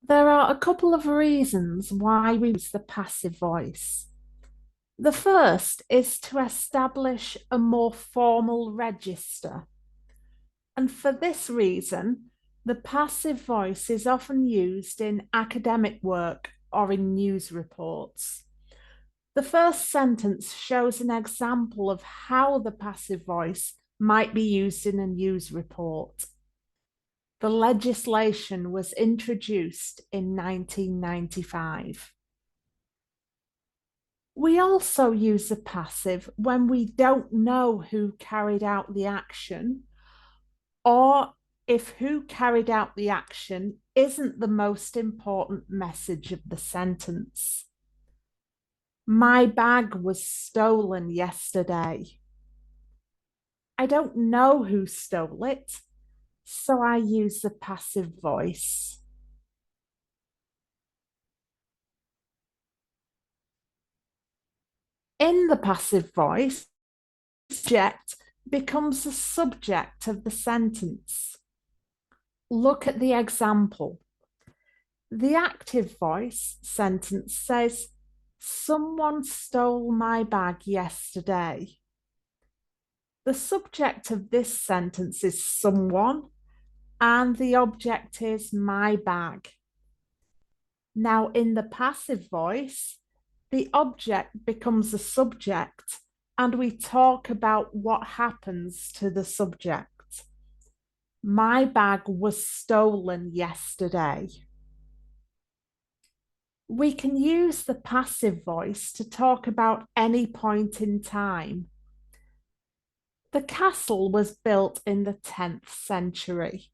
There are a couple of reasons why we use the passive voice. The first is to establish a more formal register. And for this reason, the passive voice is often used in academic work or in news reports. The first sentence shows an example of how the passive voice might be used in a news report. The legislation was introduced in 1995. We also use the passive when we don't know who carried out the action, or if who carried out the action isn't the most important message of the sentence. My bag was stolen yesterday. I don't know who stole it, so I use the passive voice. In the passive voice, subject becomes the subject of the sentence. Look at the example. The active voice sentence says, someone stole my bag yesterday. The subject of this sentence is someone, and the object is my bag. Now, in the passive voice, the object becomes the subject, and we talk about what happens to the subject. My bag was stolen yesterday. We can use the passive voice to talk about any point in time. The castle was built in the 10th century.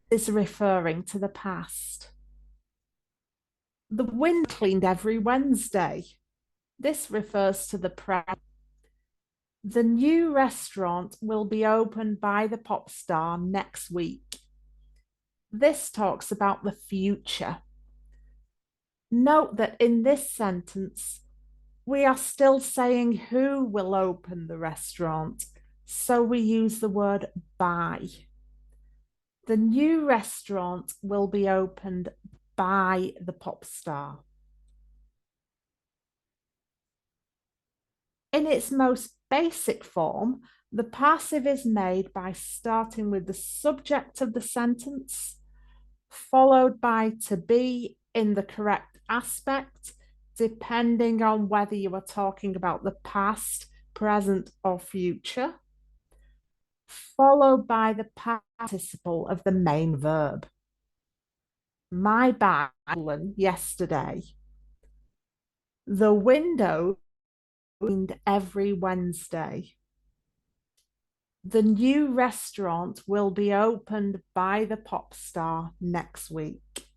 This is referring to the past. The wind cleaned every Wednesday. This refers to the present. The new restaurant will be opened by the pop star next week. This talks about the future. Note that in this sentence, we are still saying who will open the restaurant, so we use the word by. The new restaurant will be opened by the pop star. In its most basic form, the passive is made by starting with the subject of the sentence, followed by to be in the correct aspect, depending on whether you are talking about the past, present, or future, followed by the participle of the main verb. My bag yesterday. The window cleaned every Wednesday. The new restaurant will be opened by the pop star next week.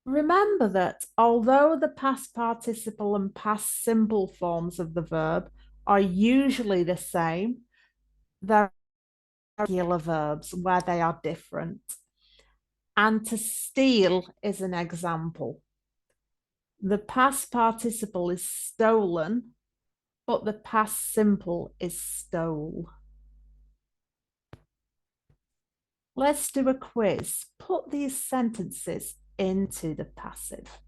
Remember that although the past participle and past simple forms of the verb are usually the same, there are regular verbs where they are different. And to steal is an example. The past participle is stolen, but the past simple is stole. Let's do a quiz. Put these sentences into the passive.